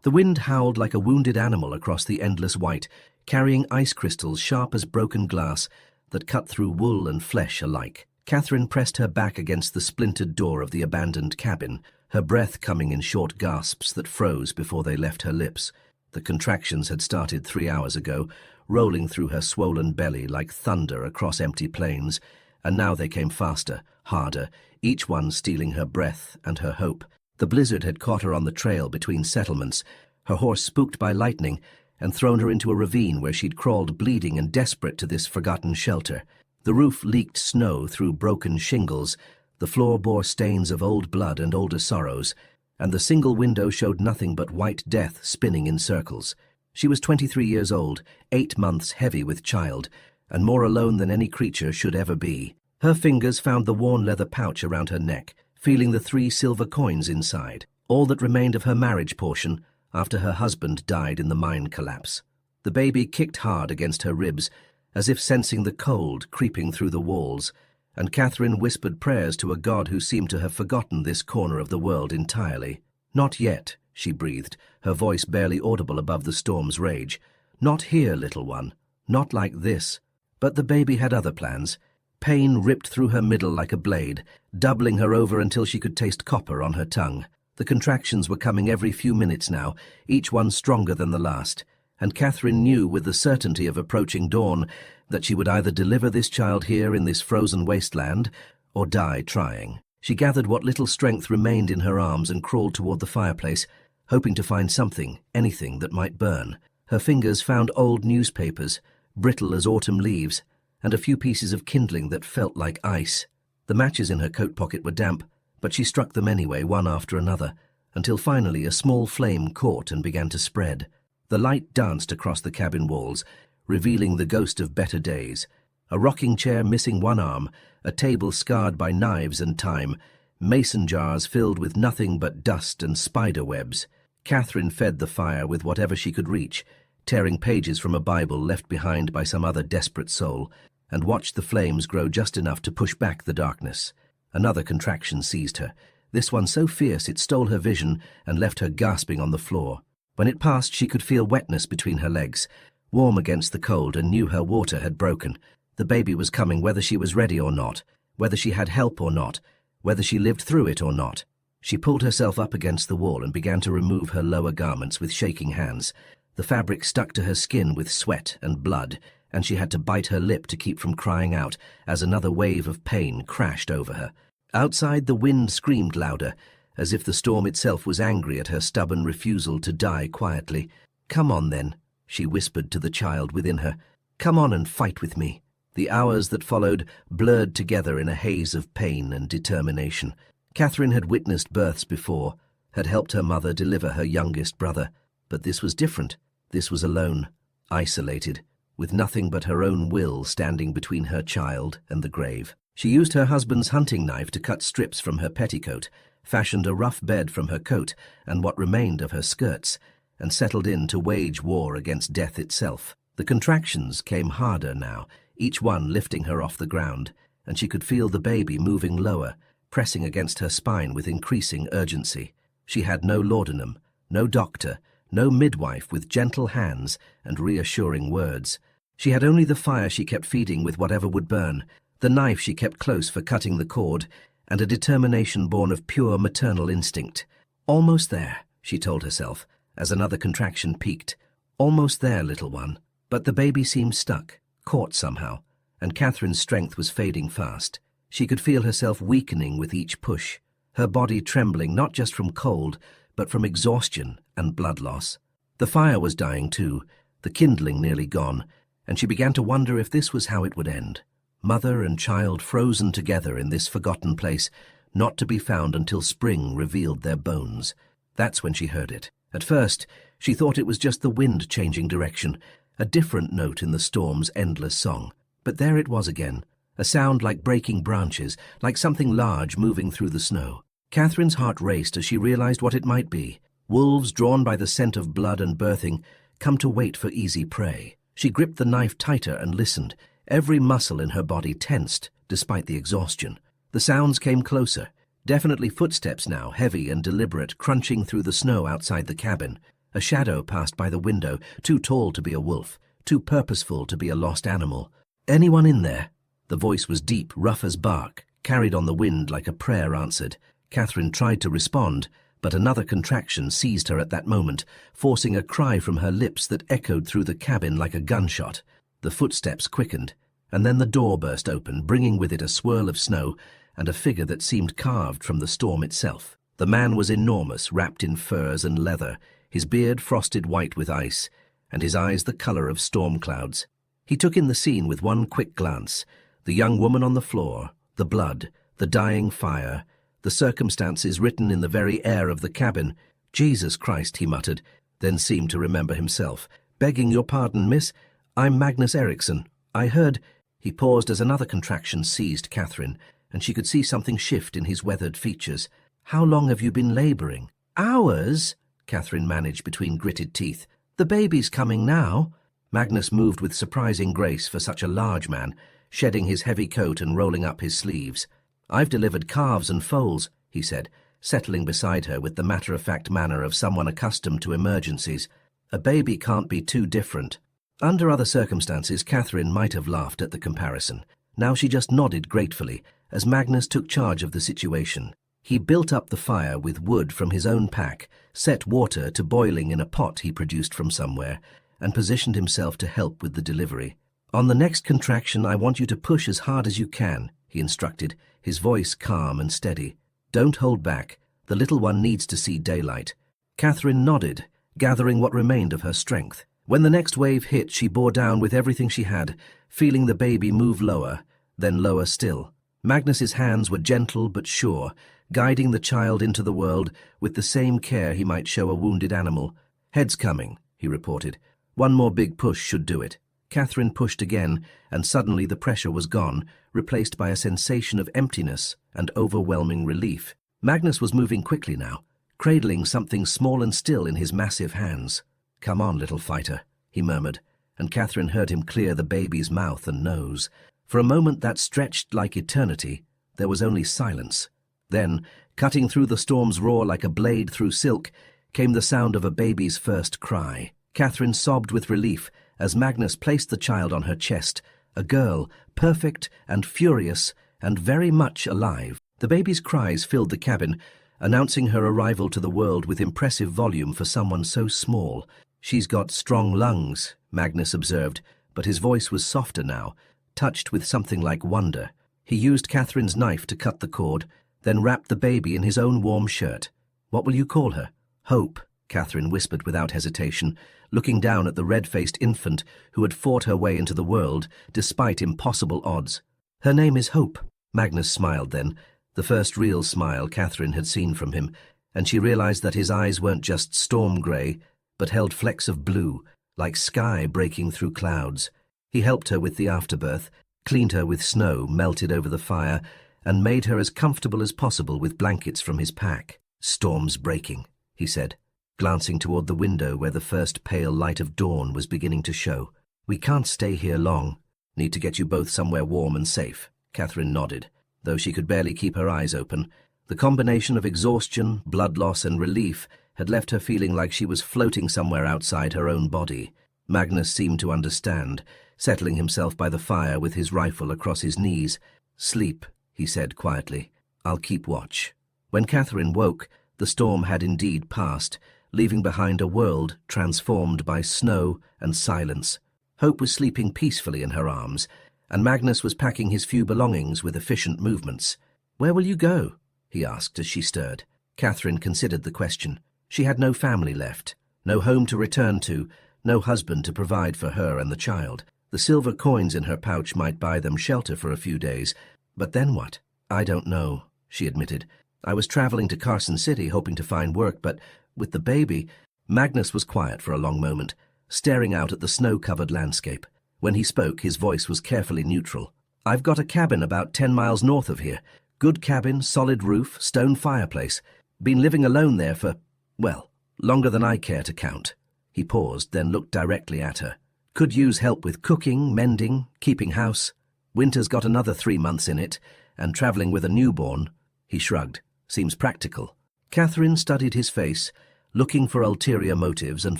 The wind howled like a wounded animal across the endless white, carrying ice crystals sharp as broken glass that cut through wool and flesh alike. Catherine pressed her back against the splintered door of the abandoned cabin, her breath coming in short gasps that froze before they left her lips. The contractions had started 3 hours ago, rolling through her swollen belly like thunder across empty plains, and now they came faster, harder, each one stealing her breath and her hope. The blizzard had caught her on the trail between settlements, her horse spooked by lightning, and thrown her into a ravine where she'd crawled bleeding and desperate to this forgotten shelter. The roof leaked snow through broken shingles, the floor bore stains of old blood and older sorrows, and the single window showed nothing but white death spinning in circles. She was 23 years old, 8 months heavy with child, and more alone than any creature should ever be. Her fingers found the worn leather pouch around her neck, feeling the 3 silver coins inside, all that remained of her marriage portion after her husband died in the mine collapse. The baby kicked hard against her ribs, as if sensing the cold creeping through the walls, and Catherine whispered prayers to a God who seemed to have forgotten this corner of the world entirely. "Not yet," she breathed, her voice barely audible above the storm's rage. "Not here, little one. Not like this." But the baby had other plans. Pain ripped through her middle like a blade, doubling her over until she could taste copper on her tongue. The contractions were coming every few minutes now, each one stronger than the last, and Catherine knew with the certainty of approaching dawn that she would either deliver this child here in this frozen wasteland or die trying. She gathered what little strength remained in her arms and crawled toward the fireplace, hoping to find something, anything that might burn. Her fingers found old newspapers, brittle as autumn leaves, and a few pieces of kindling that felt like ice. The matches in her coat pocket were damp, but she struck them anyway, one after another, until finally a small flame caught and began to spread. The light danced across the cabin walls, revealing the ghost of better days. A rocking chair missing one arm, a table scarred by knives and time, mason jars filled with nothing but dust and spider webs. Catherine fed the fire with whatever she could reach, tearing pages from a Bible left behind by some other desperate soul, and watched the flames grow just enough to push back the darkness. Another contraction seized her, this one so fierce it stole her vision and left her gasping on the floor. When it passed, she could feel wetness between her legs, warm against the cold, and knew her water had broken. The baby was coming whether she was ready or not, whether she had help or not, whether she lived through it or not. She pulled herself up against the wall and began to remove her lower garments with shaking hands. The fabric stuck to her skin with sweat and blood, and she had to bite her lip to keep from crying out as another wave of pain crashed over her. Outside, the wind screamed louder, as if the storm itself was angry at her stubborn refusal to die quietly. "Come on, then," she whispered to the child within her. "Come on and fight with me." The hours that followed blurred together in a haze of pain and determination. Catherine had witnessed births before, had helped her mother deliver her youngest brother, but this was different. This was alone, isolated, with nothing but her own will standing between her child and the grave. She used her husband's hunting knife to cut strips from her petticoat, fashioned a rough bed from her coat and what remained of her skirts, and settled in to wage war against death itself. The contractions came harder now, each one lifting her off the ground, and she could feel the baby moving lower, pressing against her spine with increasing urgency. She had no laudanum, no doctor, no midwife with gentle hands and reassuring words. She had only the fire she kept feeding with whatever would burn, the knife she kept close for cutting the cord, and a determination born of pure maternal instinct. "Almost there," she told herself, as another contraction peaked. "Almost there, little one." But the baby seemed stuck, caught somehow, and Catherine's strength was fading fast. She could feel herself weakening with each push, her body trembling not just from cold, but from exhaustion and blood loss. The fire was dying too, the kindling nearly gone, and she began to wonder if this was how it would end. Mother and child frozen together in this forgotten place, not to be found until spring revealed their bones. That's when she heard it. At first, she thought it was just the wind changing direction, a different note in the storm's endless song. But there it was again, a sound like breaking branches, like something large moving through the snow. Catherine's heart raced as she realized what it might be. Wolves, drawn by the scent of blood and birthing, come to wait for easy prey. She gripped the knife tighter and listened, every muscle in her body tensed, despite the exhaustion. The sounds came closer, definitely footsteps now, heavy and deliberate, crunching through the snow outside the cabin. A shadow passed by the window, too tall to be a wolf, too purposeful to be a lost animal. "Anyone in there?" The voice was deep, rough as bark, carried on the wind like a prayer answered. Catherine tried to respond, but another contraction seized her at that moment, forcing a cry from her lips that echoed through the cabin like a gunshot. The footsteps quickened, and then the door burst open, bringing with it a swirl of snow and a figure that seemed carved from the storm itself. The man was enormous, wrapped in furs and leather, his beard frosted white with ice, and his eyes the color of storm clouds. He took in the scene with one quick glance: the young woman on the floor, the blood, the dying fire, the circumstances written in the very air of the cabin. "Jesus Christ," he muttered, then seemed to remember himself. "Begging your pardon, miss, I'm Magnus Eriksson. I heard—" He paused as another contraction seized Catherine, and she could see something shift in his weathered features. "How long have you been laboring?" "Hours," Catherine managed between gritted teeth. "The baby's coming now." Magnus moved with surprising grace for such a large man, shedding his heavy coat and rolling up his sleeves. "I've delivered calves and foals," he said, settling beside her with the matter-of-fact manner of someone accustomed to emergencies. "A baby can't be too different." Under other circumstances, Catherine might have laughed at the comparison. Now she just nodded gratefully as Magnus took charge of the situation. He built up the fire with wood from his own pack, set water to boiling in a pot he produced from somewhere, and positioned himself to help with the delivery. "On the next contraction, I want you to push as hard as you can," he instructed, his voice calm and steady. "Don't hold back. The little one needs to see daylight." Catherine nodded, gathering what remained of her strength. When the next wave hit, she bore down with everything she had, feeling the baby move lower, then lower still. Magnus's hands were gentle but sure, guiding the child into the world with the same care he might show a wounded animal. "Head's coming," he reported. "One more big push should do it." Catherine pushed again, and suddenly the pressure was gone, replaced by a sensation of emptiness and overwhelming relief. Magnus was moving quickly now, cradling something small and still in his massive hands. "Come on, little fighter," he murmured, and Catherine heard him clear the baby's mouth and nose. For a moment that stretched like eternity, there was only silence. Then, cutting through the storm's roar like a blade through silk, came the sound of a baby's first cry. Catherine sobbed with relief as Magnus placed the child on her chest, a girl, perfect and furious and very much alive. The baby's cries filled the cabin, announcing her arrival to the world with impressive volume for someone so small. "She's got strong lungs," Magnus observed, but his voice was softer now, touched with something like wonder. He used Catherine's knife to cut the cord, then wrapped the baby in his own warm shirt. "What will you call her?" "Hope," Catherine whispered without hesitation, looking down at the red-faced infant who had fought her way into the world despite impossible odds. "Her name is Hope." Magnus smiled then, the first real smile Catherine had seen from him, and she realized that his eyes weren't just storm grey, but held flecks of blue, like sky breaking through clouds. He helped her with the afterbirth, cleaned her with snow melted over the fire, and made her as comfortable as possible with blankets from his pack. "Storm's breaking," he said, glancing toward the window where the first pale light of dawn was beginning to show. "We can't stay here long. Need to get you both somewhere warm and safe." Catherine nodded, though she could barely keep her eyes open. The combination of exhaustion, blood loss, and relief had left her feeling like she was floating somewhere outside her own body. Magnus seemed to understand, settling himself by the fire with his rifle across his knees. "Sleep," he said quietly. "I'll keep watch." When Catherine woke, the storm had indeed passed, leaving behind a world transformed by snow and silence. Hope was sleeping peacefully in her arms, and Magnus was packing his few belongings with efficient movements. "Where will you go?" he asked as she stirred. Catherine considered the question. She had no family left, no home to return to, no husband to provide for her and the child. The silver coins in her pouch might buy them shelter for a few days, but then what? "I don't know," she admitted. "I was traveling to Carson City hoping to find work, but with the baby—" Magnus was quiet for a long moment, staring out at the snow-covered landscape. When he spoke, his voice was carefully neutral. "I've got a cabin about 10 miles north of here. Good cabin, solid roof, stone fireplace. Been living alone there for, well, longer than I care to count." He paused, then looked directly at her. "Could use help with cooking, mending, keeping house. Winter's got another 3 months in it, and traveling with a newborn." He shrugged. "Seems practical." Catherine studied his face, looking for ulterior motives and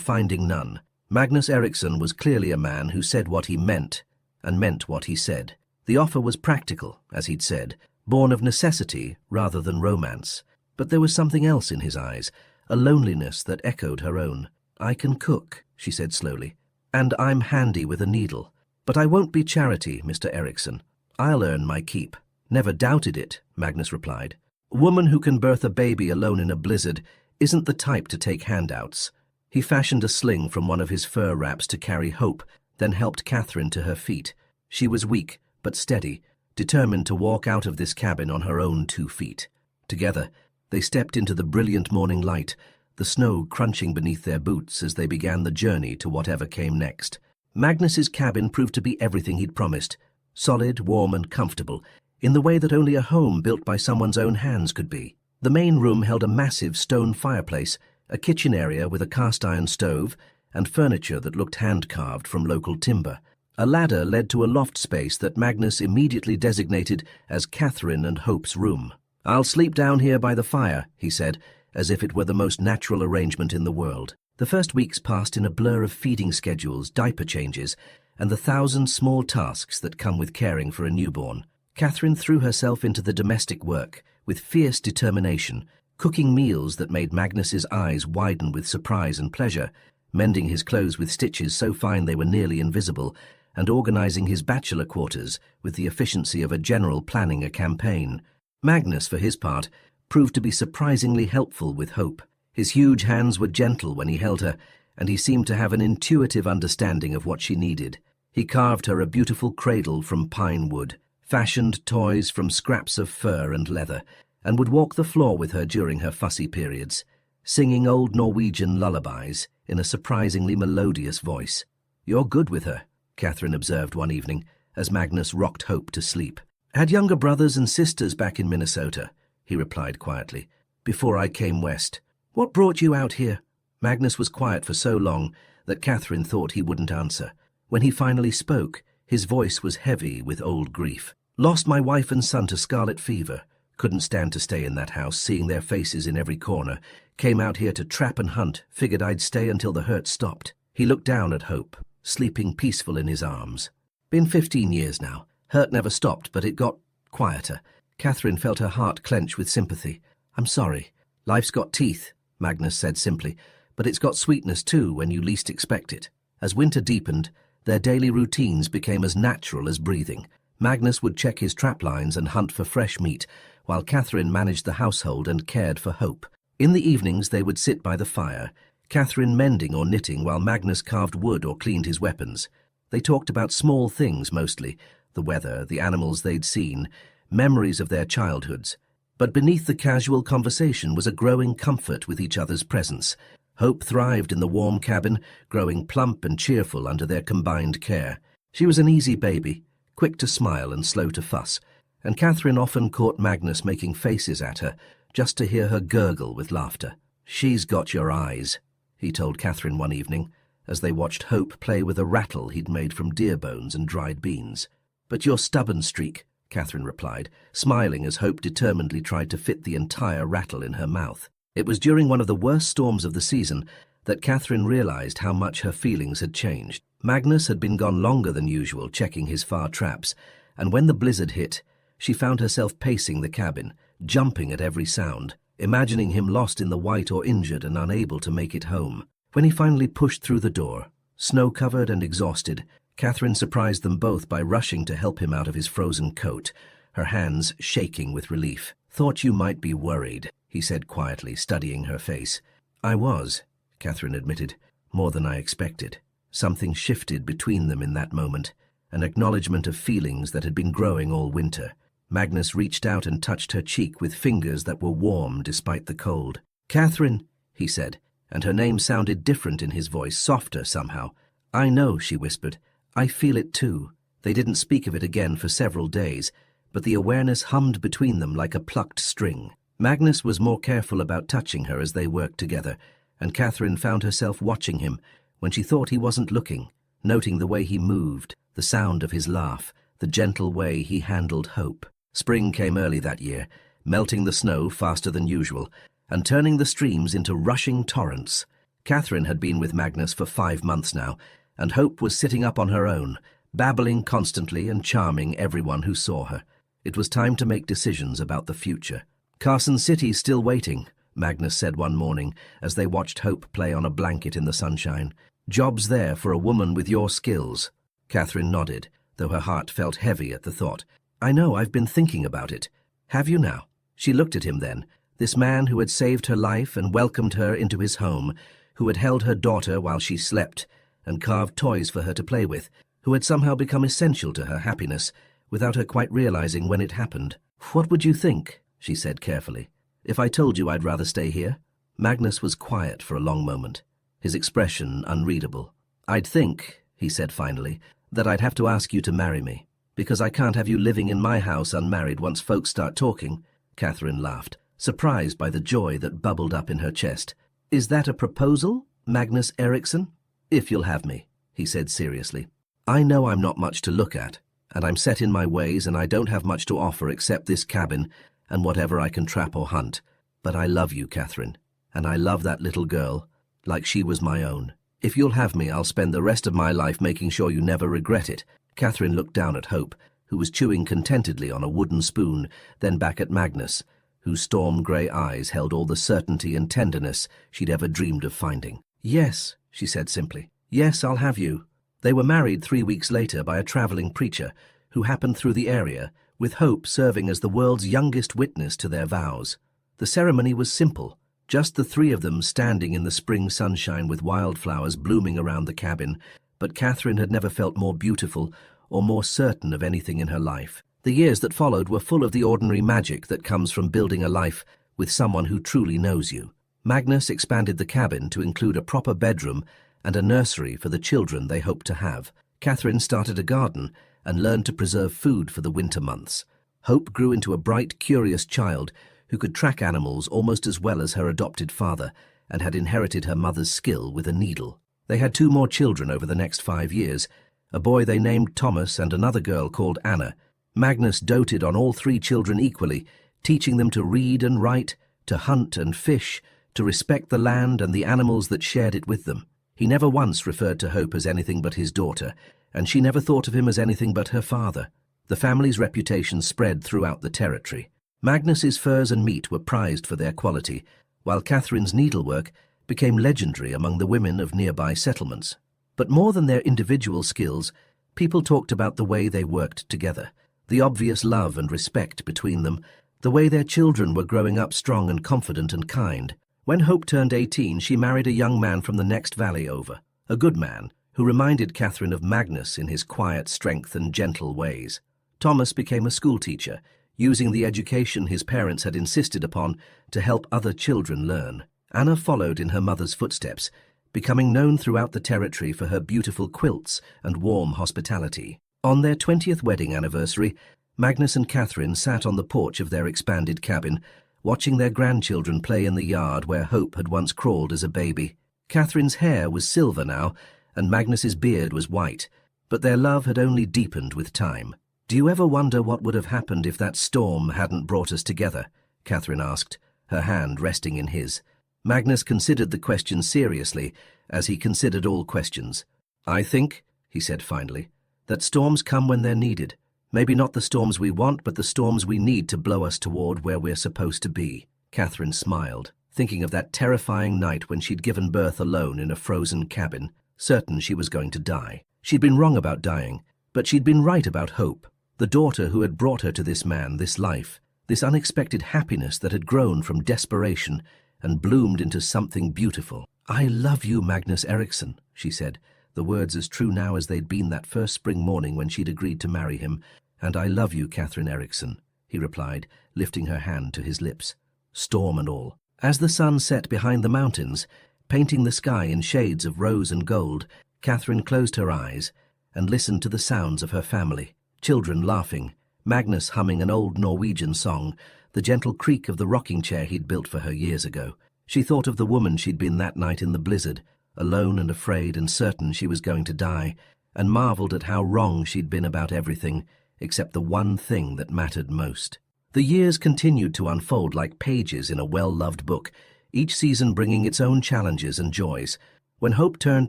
finding none. Magnus Eriksson was clearly a man who said what he meant, and meant what he said. The offer was practical, as he'd said, born of necessity rather than romance. But there was something else in his eyes, a loneliness that echoed her own. "I can cook," she said slowly, "and I'm handy with a needle. But I won't be charity, Mr. Eriksson. I'll earn my keep." "Never doubted it," Magnus replied. "A woman who can birth a baby alone in a blizzard isn't the type to take handouts." He fashioned a sling from one of his fur wraps to carry Hope, then helped Catherine to her feet. She was weak, but steady, determined to walk out of this cabin on her own 2 feet. Together, they stepped into the brilliant morning light, the snow crunching beneath their boots as they began the journey to whatever came next. Magnus's cabin proved to be everything he'd promised, solid, warm and comfortable, in the way that only a home built by someone's own hands could be. The main room held a massive stone fireplace, a kitchen area with a cast-iron stove, and furniture that looked hand-carved from local timber. A ladder led to a loft space that Magnus immediately designated as Catherine and Hope's room. "I'll sleep down here by the fire," he said, as if it were the most natural arrangement in the world. The first weeks passed in a blur of feeding schedules, diaper changes, and the 1,000 small tasks that come with caring for a newborn. Catherine threw herself into the domestic work with fierce determination, cooking meals that made Magnus's eyes widen with surprise and pleasure, mending his clothes with stitches so fine they were nearly invisible, and organizing his bachelor quarters with the efficiency of a general planning a campaign. Magnus, for his part, proved to be surprisingly helpful with Hope. His huge hands were gentle when he held her, and he seemed to have an intuitive understanding of what she needed. He carved her a beautiful cradle from pine wood, fashioned toys from scraps of fur and leather, and would walk the floor with her during her fussy periods, singing old Norwegian lullabies in a surprisingly melodious voice. "You're good with her," Catherine observed one evening, as Magnus rocked Hope to sleep. "Had younger brothers and sisters back in Minnesota," he replied quietly, "before I came west. What brought you out here?" Magnus was quiet for so long that Catherine thought he wouldn't answer. When he finally spoke, his voice was heavy with old grief. "Lost my wife and son to scarlet fever. Couldn't stand to stay in that house, seeing their faces in every corner. Came out here to trap and hunt, figured I'd stay until the hurt stopped." He looked down at Hope, sleeping peaceful in his arms. "Been 15 years now. Hurt never stopped, but it got quieter." Catherine felt her heart clench with sympathy. "I'm sorry. Life's got teeth," Magnus said simply, "but it's got sweetness too when you least expect it." As winter deepened, their daily routines became as natural as breathing. Magnus would check his trap lines and hunt for fresh meat, while Catherine managed the household and cared for Hope. In the evenings they would sit by the fire, Catherine mending or knitting while Magnus carved wood or cleaned his weapons. They talked about small things mostly, the weather, the animals they'd seen, memories of their childhoods. But beneath the casual conversation was a growing comfort with each other's presence. Hope thrived in the warm cabin, growing plump and cheerful under their combined care. She was an easy baby, quick to smile and slow to fuss, and Catherine often caught Magnus making faces at her, just to hear her gurgle with laughter. "She's got your eyes," he told Catherine one evening, as they watched Hope play with a rattle he'd made from deer bones and dried beans. "But your stubborn streak," Catherine replied, smiling as Hope determinedly tried to fit the entire rattle in her mouth. It was during one of the worst storms of the season that Catherine realized how much her feelings had changed. Magnus had been gone longer than usual checking his far traps, and when the blizzard hit, she found herself pacing the cabin, jumping at every sound, imagining him lost in the white or injured and unable to make it home. When he finally pushed through the door, snow-covered and exhausted, Catherine surprised them both by rushing to help him out of his frozen coat, her hands shaking with relief. "Thought you might be worried," he said quietly, studying her face. "I was," Catherine admitted, "more than I expected." Something shifted between them in that moment, an acknowledgement of feelings that had been growing all winter. Magnus reached out and touched her cheek with fingers that were warm despite the cold. "Catherine," he said, and her name sounded different in his voice, softer somehow. "I know," she whispered. "I feel it too." They didn't speak of it again for several days, but the awareness hummed between them like a plucked string. Magnus was more careful about touching her as they worked together, and Catherine found herself watching him when she thought he wasn't looking, noting the way he moved, the sound of his laugh, the gentle way he handled Hope. Spring came early that year, melting the snow faster than usual, and turning the streams into rushing torrents. Catherine had been with Magnus for 5 months now, and Hope was sitting up on her own, babbling constantly and charming everyone who saw her. It was time to make decisions about the future. "Carson City's still waiting," Magnus said one morning as they watched Hope play on a blanket in the sunshine. "Jobs there for a woman with your skills." Catherine nodded, though her heart felt heavy at the thought. "I know, I've been thinking about it." "Have you now?" She looked at him then, this man who had saved her life and welcomed her into his home, who had held her daughter while she slept and carved toys for her to play with, who had somehow become essential to her happiness without her quite realizing when it happened. "What would you think," she said carefully, "if I told you I'd rather stay here?" Magnus was quiet for a long moment, his expression unreadable. "I'd think," he said finally, "that I'd have to ask you to marry me, because I can't have you living in my house unmarried once folks start talking." Catherine laughed, surprised by the joy that bubbled up in her chest. "Is that a proposal, Magnus Eriksson?" "If you'll have me," he said seriously. "I know I'm not much to look at, and I'm set in my ways, and I don't have much to offer except this cabin and whatever I can trap or hunt. But I love you, Catherine, and I love that little girl, like she was my own. If you'll have me, I'll spend the rest of my life making sure you never regret it." Catherine looked down at Hope, who was chewing contentedly on a wooden spoon, then back at Magnus, whose storm-grey eyes held all the certainty and tenderness she'd ever dreamed of finding. "Yes," she said simply. "Yes, I'll have you." They were married 3 weeks later by a traveling preacher who happened through the area, with Hope serving as the world's youngest witness to their vows. The ceremony was simple, just the 3 of them standing in the spring sunshine with wildflowers blooming around the cabin, but Catherine had never felt more beautiful or more certain of anything in her life. The years that followed were full of the ordinary magic that comes from building a life with someone who truly knows you. Magnus expanded the cabin to include a proper bedroom and a nursery for the children they hoped to have. Catherine started a garden and learned to preserve food for the winter months. Hope grew into a bright, curious child who could track animals almost as well as her adopted father and had inherited her mother's skill with a needle. They had 2 more children over the next 5 years, a boy they named Thomas and another girl called Anna. Magnus doted on all 3 children equally, teaching them to read and write, to hunt and fish, to respect the land and the animals that shared it with them. He never once referred to Hope as anything but his daughter, and she never thought of him as anything but her father. The family's reputation spread throughout the territory. Magnus's furs and meat were prized for their quality, while Catherine's needlework became legendary among the women of nearby settlements. But more than their individual skills, people talked about the way they worked together, the obvious love and respect between them, the way their children were growing up strong and confident and kind. When Hope turned 18, she married a young man from the next valley over, a good man who reminded Catherine of Magnus in his quiet strength and gentle ways. Thomas became a schoolteacher, using the education his parents had insisted upon to help other children learn. Anna followed in her mother's footsteps, becoming known throughout the territory for her beautiful quilts and warm hospitality. On their 20th wedding anniversary, Magnus and Catherine sat on the porch of their expanded cabin, watching their grandchildren play in the yard where Hope had once crawled as a baby. Catherine's hair was silver now, and Magnus's beard was white, but their love had only deepened with time. "Do you ever wonder what would have happened if that storm hadn't brought us together?" Catherine asked, her hand resting in his. Magnus considered the question seriously, as he considered all questions. "I think," he said finally, "that storms come when they're needed. Maybe not the storms we want, but the storms we need to blow us toward where we're supposed to be." Catherine smiled, thinking of that terrifying night when she'd given birth alone in a frozen cabin, certain she was going to die. She'd been wrong about dying, but she'd been right about Hope, the daughter who had brought her to this man, this life, this unexpected happiness that had grown from desperation and bloomed into something beautiful. "I love you, Magnus Eriksson," she said, the words as true now as they'd been that first spring morning when she'd agreed to marry him. "And I love you, Catherine Eriksson," he replied, lifting her hand to his lips, storm and all. As the sun set behind the mountains, painting the sky in shades of rose and gold, Catherine closed her eyes and listened to the sounds of her family, children laughing, Magnus humming an old Norwegian song, the gentle creak of the rocking chair he'd built for her years ago. She thought of the woman she'd been that night in the blizzard, alone and afraid and certain she was going to die, and marveled at how wrong she'd been about everything, except the one thing that mattered most. The years continued to unfold like pages in a well-loved book, each season bringing its own challenges and joys. When Hope turned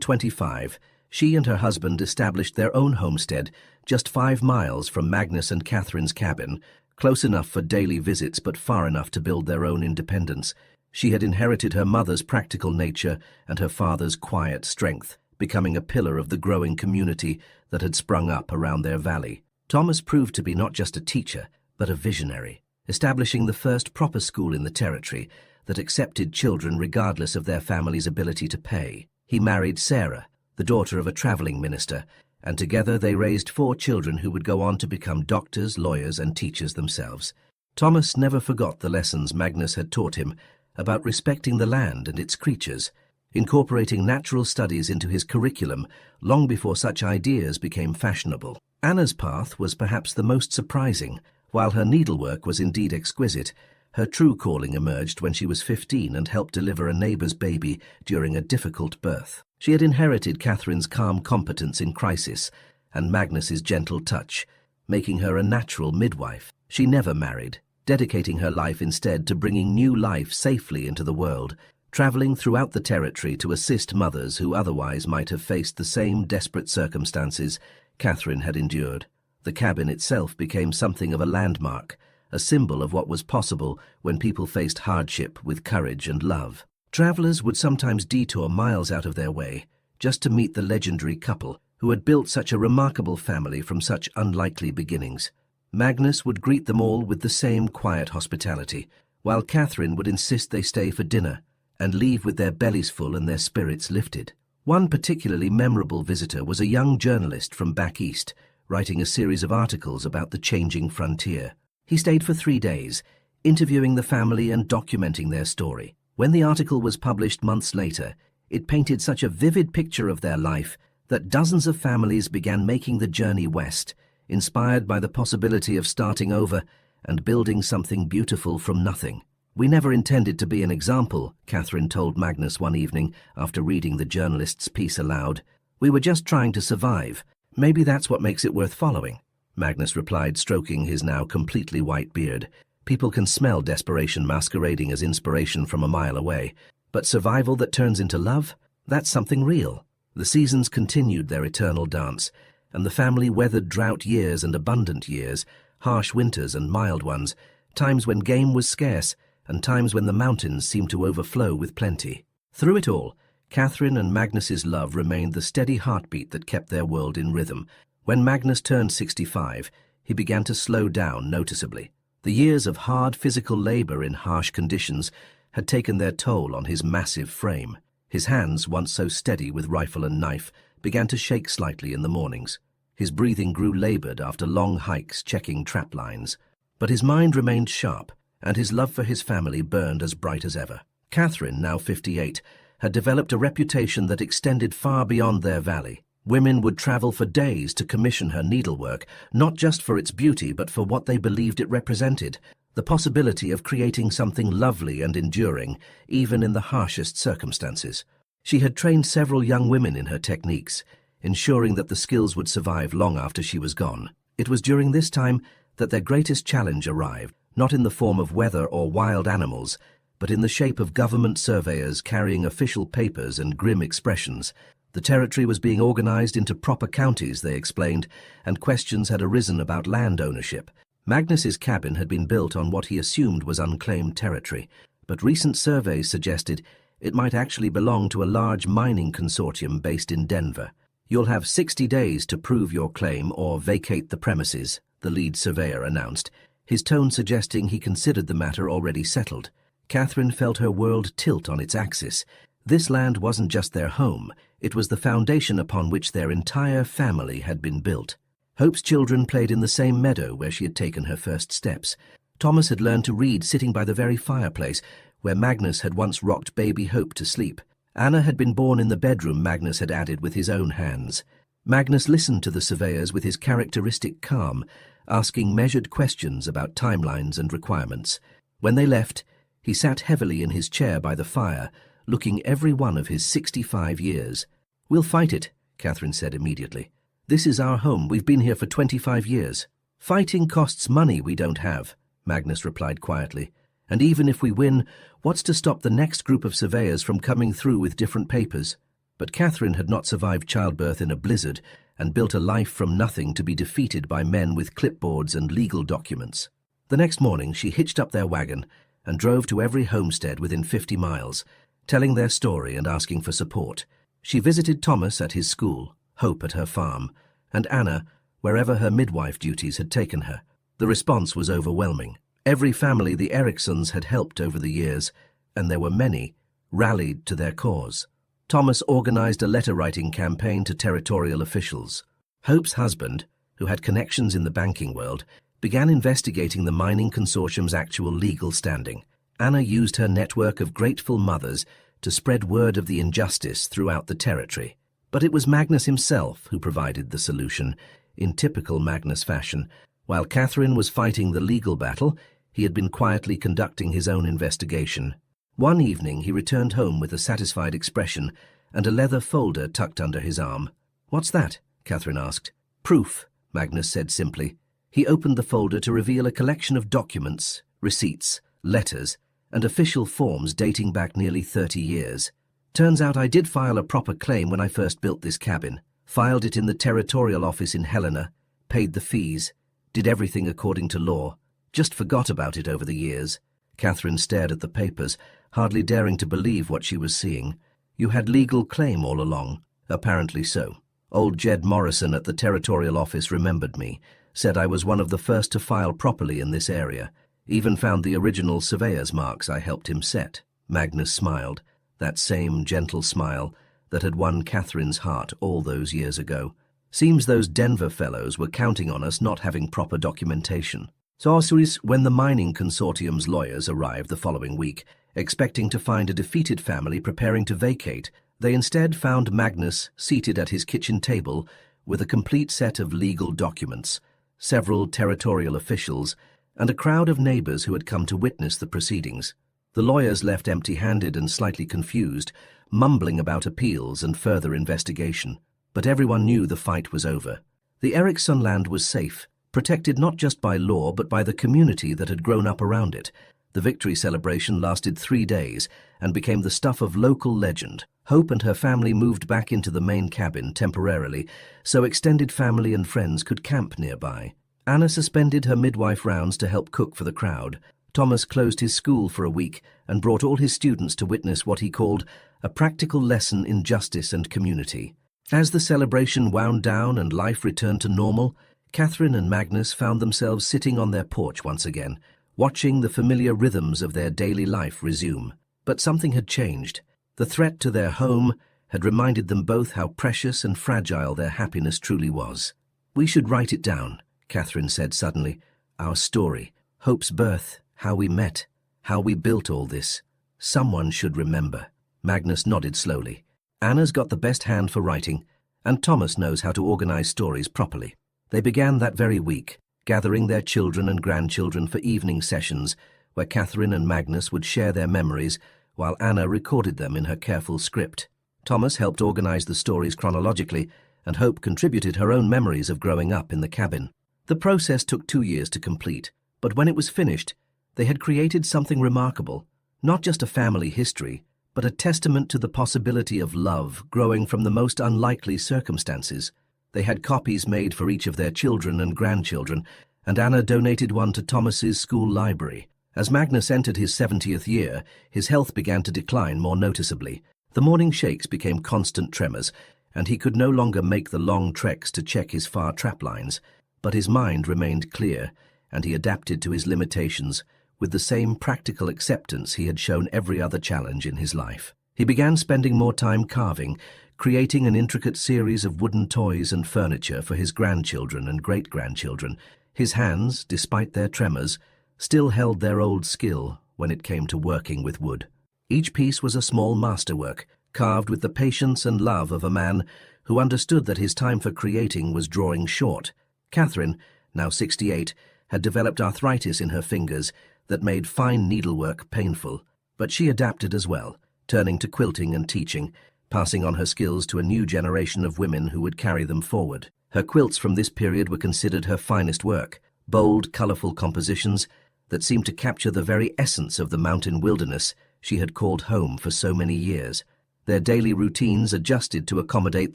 25, she and her husband established their own homestead just 5 miles from Magnus and Catherine's cabin, close enough for daily visits but far enough to build their own independence. She had inherited her mother's practical nature and her father's quiet strength, becoming a pillar of the growing community that had sprung up around their valley. Thomas proved to be not just a teacher, but a visionary, establishing the first proper school in the territory that accepted children regardless of their family's ability to pay. He married Sarah, the daughter of a traveling minister, and together they raised 4 children who would go on to become doctors, lawyers, and teachers themselves. Thomas never forgot the lessons Magnus had taught him about respecting the land and its creatures, incorporating natural studies into his curriculum long before such ideas became fashionable. Anna's path was perhaps the most surprising. While her needlework was indeed exquisite, her true calling emerged when she was 15 and helped deliver a neighbor's baby during a difficult birth. She had inherited Catherine's calm competence in crisis and Magnus's gentle touch, making her a natural midwife. She never married, dedicating her life instead to bringing new life safely into the world, traveling throughout the territory to assist mothers who otherwise might have faced the same desperate circumstances Catherine had endured. The cabin itself became something of a landmark, a symbol of what was possible when people faced hardship with courage and love. Travelers would sometimes detour miles out of their way just to meet the legendary couple who had built such a remarkable family from such unlikely beginnings. Magnus would greet them all with the same quiet hospitality, while Catherine would insist they stay for dinner and leave with their bellies full and their spirits lifted. One particularly memorable visitor was a young journalist from back east, writing a series of articles about the changing frontier. He stayed for 3 days, interviewing the family and documenting their story. When the article was published months later, it painted such a vivid picture of their life that dozens of families began making the journey west, inspired by the possibility of starting over and building something beautiful from nothing. "We never intended to be an example," Catherine told Magnus one evening after reading the journalist's piece aloud. "We were just trying to survive. Maybe that's what makes it worth following," Magnus replied, stroking his now completely white beard. People can smell desperation masquerading as inspiration from a mile away, but survival that turns into love? That's something real. The seasons continued their eternal dance, and the family weathered drought years and abundant years, harsh winters and mild ones, times when game was scarce, and times when the mountains seemed to overflow with plenty. Through it all, Catherine and Magnus's love remained the steady heartbeat that kept their world in rhythm. When Magnus turned 65, he began to slow down noticeably. The years of hard physical labor in harsh conditions had taken their toll on his massive frame. His hands, once so steady with rifle and knife, began to shake slightly in the mornings. His breathing grew labored after long hikes checking trap lines. But his mind remained sharp, and his love for his family burned as bright as ever. Catherine, now 58, had developed a reputation that extended far beyond their valley. Women would travel for days to commission her needlework, not just for its beauty but for what they believed it represented, the possibility of creating something lovely and enduring, even in the harshest circumstances. She had trained several young women in her techniques, ensuring that the skills would survive long after she was gone. It was during this time that their greatest challenge arrived, not in the form of weather or wild animals, but in the shape of government surveyors carrying official papers and grim expressions. The territory was being organized into proper counties, they explained, and questions had arisen about land ownership. Magnus's cabin had been built on what he assumed was unclaimed territory, but recent surveys suggested it might actually belong to a large mining consortium based in Denver. "You'll have 60 days to prove your claim or vacate the premises," the lead surveyor announced, his tone suggesting he considered the matter already settled. Catherine felt her world tilt on its axis. This land wasn't just their home, it was the foundation upon which their entire family had been built. Hope's children played in the same meadow where she had taken her first steps. Thomas had learned to read sitting by the very fireplace where Magnus had once rocked baby Hope to sleep. Anna had been born in the bedroom Magnus had added with his own hands. Magnus listened to the surveyors with his characteristic calm, asking measured questions about timelines and requirements. When they left, he sat heavily in his chair by the fire, looking every one of his 65 years. "We'll fight it," Catherine said immediately. "This is our home. We've been here for 25 years. Fighting costs money we don't have," Magnus replied quietly. "And even if we win, what's to stop the next group of surveyors from coming through with different papers?" But Catherine had not survived childbirth in a blizzard and built a life from nothing to be defeated by men with clipboards and legal documents. The next morning she hitched up their wagon and drove to every homestead within 50 miles, telling their story and asking for support. She visited Thomas at his school, Hope at her farm, and Anna wherever her midwife duties had taken her. The response was overwhelming. Every family the Eriksons had helped over the years, and there were many, rallied to their cause. Thomas organized a letter-writing campaign to territorial officials. Hope's husband, who had connections in the banking world, began investigating the mining consortium's actual legal standing. Anna used her network of grateful mothers to spread word of the injustice throughout the territory. But it was Magnus himself who provided the solution, in typical Magnus fashion. While Catherine was fighting the legal battle, he had been quietly conducting his own investigation. One evening he returned home with a satisfied expression and a leather folder tucked under his arm. "What's that?" Catherine asked. "Proof," Magnus said simply. He opened the folder to reveal a collection of documents, receipts, letters, and official forms dating back nearly 30 years. "Turns out I did file a proper claim when I first built this cabin. Filed it in the territorial office in Helena, paid the fees, did everything according to law. Just forgot about it over the years." Catherine stared at the papers, hardly daring to believe what she was seeing. "You had legal claim all along." "Apparently so. Old Jed Morrison at the territorial office remembered me, said I was one of the first to file properly in this area. Even found the original surveyor's marks I helped him set." Magnus smiled, that same gentle smile that had won Catherine's heart all those years ago. "Seems those Denver fellows were counting on us not having proper documentation." So when the mining consortium's lawyers arrived the following week, expecting to find a defeated family preparing to vacate, they instead found Magnus seated at his kitchen table with a complete set of legal documents, several territorial officials, and a crowd of neighbors who had come to witness the proceedings. The lawyers left empty-handed and slightly confused, mumbling about appeals and further investigation. But everyone knew the fight was over. The Erikson land was safe, protected not just by law but by the community that had grown up around it. The victory celebration lasted 3 days and became the stuff of local legend. Hope and her family moved back into the main cabin temporarily, so extended family and friends could camp nearby. Anna suspended her midwife rounds to help cook for the crowd. Thomas closed his school for a week and brought all his students to witness what he called a practical lesson in justice and community. As the celebration wound down and life returned to normal, Catherine and Magnus found themselves sitting on their porch once again, watching the familiar rhythms of their daily life resume. But something had changed. The threat to their home had reminded them both how precious and fragile their happiness truly was. "We should write it down," Catherine said suddenly. "Our story, Hope's birth, how we met, how we built all this. Someone should remember." Magnus nodded slowly. "Anna's got the best hand for writing, and Thomas knows how to organize stories properly." They began that very week, gathering their children and grandchildren for evening sessions, where Catherine and Magnus would share their memories, while Anna recorded them in her careful script. Thomas helped organize the stories chronologically, and Hope contributed her own memories of growing up in the cabin. The process took 2 years to complete, but when it was finished, they had created something remarkable, not just a family history, but a testament to the possibility of love growing from the most unlikely circumstances. They had copies made for each of their children and grandchildren, and Anna donated one to Thomas's school library. As Magnus entered his 70th year, his health began to decline more noticeably. The morning shakes became constant tremors, and he could no longer make the long treks to check his far trap lines. But his mind remained clear, and he adapted to his limitations with the same practical acceptance he had shown every other challenge in his life. He began spending more time carving, creating an intricate series of wooden toys and furniture for his grandchildren and great-grandchildren. His hands, despite their tremors, still held their old skill when it came to working with wood. Each piece was a small masterwork, carved with the patience and love of a man who understood that his time for creating was drawing short. Catherine, now 68, had developed arthritis in her fingers that made fine needlework painful, but she adapted as well, turning to quilting and teaching, passing on her skills to a new generation of women who would carry them forward. Her quilts from this period were considered her finest work, bold, colorful compositions that seemed to capture the very essence of the mountain wilderness she had called home for so many years. Their daily routines adjusted to accommodate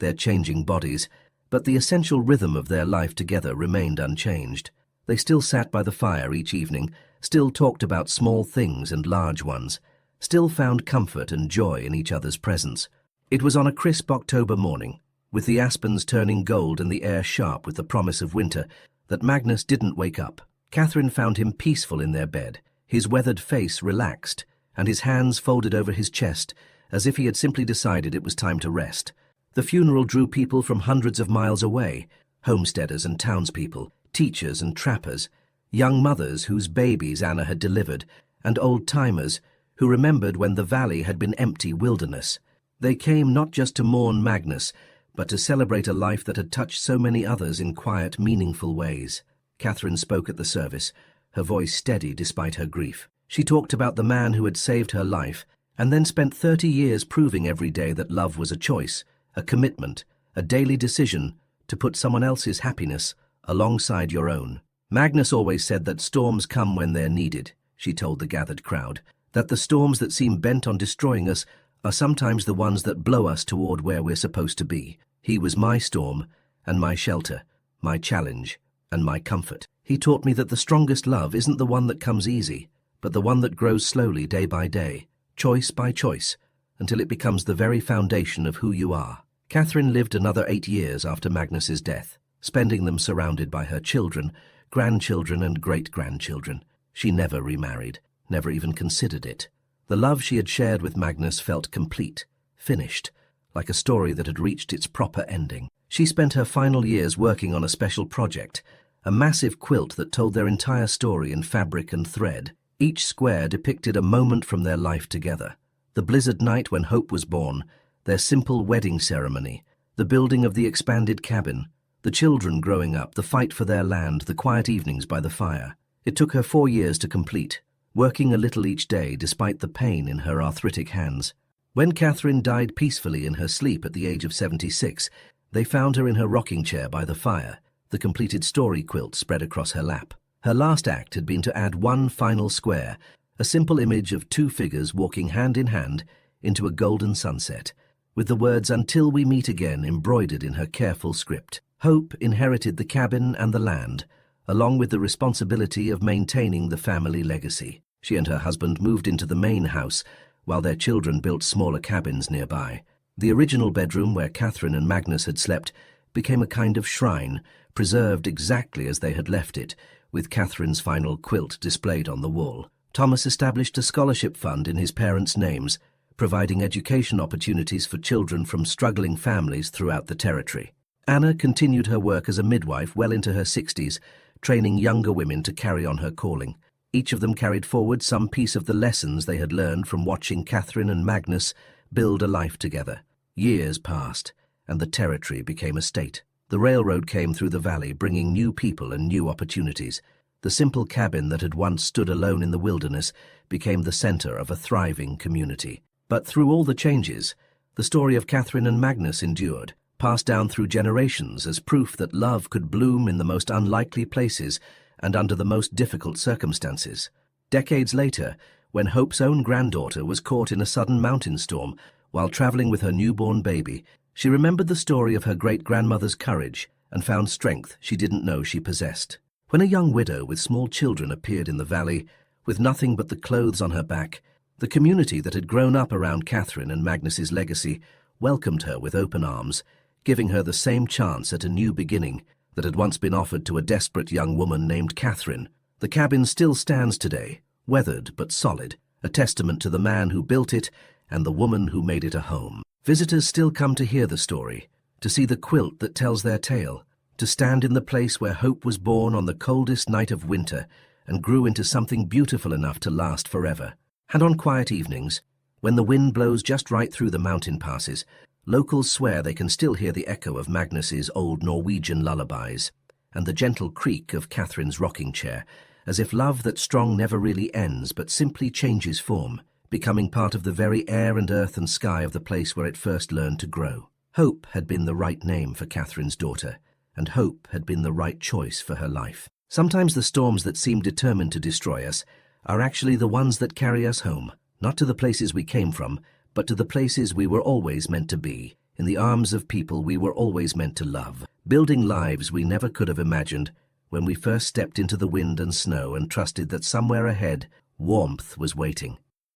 their changing bodies, but the essential rhythm of their life together remained unchanged. They still sat by the fire each evening, still talked about small things and large ones, still found comfort and joy in each other's presence. It was on a crisp October morning, with the aspens turning gold and the air sharp with the promise of winter, that Magnus didn't wake up. Catherine found him peaceful in their bed, his weathered face relaxed, and his hands folded over his chest, as if he had simply decided it was time to rest. The funeral drew people from hundreds of miles away, homesteaders and townspeople, teachers and trappers, young mothers whose babies Anna had delivered, and old-timers who remembered when the valley had been empty wilderness. They came not just to mourn Magnus, but to celebrate a life that had touched so many others in quiet, meaningful ways. Catherine spoke at the service, her voice steady despite her grief. She talked about the man who had saved her life, and then spent 30 years proving every day that love was a choice, a commitment, a daily decision to put someone else's happiness alongside your own. Magnus always said that storms come when they're needed, she told the gathered crowd, that the storms that seem bent on destroying us are sometimes the ones that blow us toward where we're supposed to be. He was my storm and my shelter, my challenge and my comfort. He taught me that the strongest love isn't the one that comes easy, but the one that grows slowly day by day, choice by choice, until it becomes the very foundation of who you are. Catherine lived another 8 years after Magnus's death, spending them surrounded by her children, grandchildren and great-grandchildren. She never remarried, never even considered it. The love she had shared with Magnus felt complete, finished, like a story that had reached its proper ending. She spent her final years working on a special project, a massive quilt that told their entire story in fabric and thread. Each square depicted a moment from their life together. The blizzard night when hope was born, their simple wedding ceremony, the building of the expanded cabin, the children growing up, the fight for their land, the quiet evenings by the fire. It took her 4 years to complete, working a little each day despite the pain in her arthritic hands. When Catherine died peacefully in her sleep at the age of 76, they found her in her rocking chair by the fire, the completed story quilt spread across her lap. Her last act had been to add one final square, a simple image of 2 figures walking hand in hand into a golden sunset, with the words "Until we meet again" embroidered in her careful script. Hope inherited the cabin and the land, along with the responsibility of maintaining the family legacy. She and her husband moved into the main house, while their children built smaller cabins nearby. The original bedroom where Catherine and Magnus had slept became a kind of shrine, preserved exactly as they had left it, with Catherine's final quilt displayed on the wall. Thomas established a scholarship fund in his parents' names, providing education opportunities for children from struggling families throughout the territory. Anna continued her work as a midwife well into her 60s, training younger women to carry on her calling. Each of them carried forward some piece of the lessons they had learned from watching Catherine and Magnus build a life together. Years passed, and the territory became a state. The railroad came through the valley, bringing new people and new opportunities. The simple cabin that had once stood alone in the wilderness became the center of a thriving community. But through all the changes, the story of Catherine and Magnus endured, passed down through generations as proof that love could bloom in the most unlikely places and under the most difficult circumstances. Decades later, when Hope's own granddaughter was caught in a sudden mountain storm while traveling with her newborn baby, she remembered the story of her great-grandmother's courage and found strength she didn't know she possessed. When a young widow with small children appeared in the valley, with nothing but the clothes on her back, the community that had grown up around Catherine and Magnus's legacy welcomed her with open arms, giving her the same chance at a new beginning that had once been offered to a desperate young woman named Catherine. The cabin still stands today, weathered but solid, a testament to the man who built it and the woman who made it a home. Visitors still come to hear the story, to see the quilt that tells their tale, to stand in the place where hope was born on the coldest night of winter and grew into something beautiful enough to last forever. And on quiet evenings, when the wind blows just right through the mountain passes, locals swear they can still hear the echo of Magnus's old Norwegian lullabies and the gentle creak of Catherine's rocking chair, as if love that's strong never really ends but simply changes form, becoming part of the very air and earth and sky of the place where it first learned to grow. Hope had been the right name for Catherine's daughter, and hope had been the right choice for her life. Sometimes the storms that seem determined to destroy us are actually the ones that carry us home, not to the places we came from, but to the places we were always meant to be, in the arms of people we were always meant to love, building lives we never could have imagined when we first stepped into the wind and snow and trusted that somewhere ahead warmth was waiting.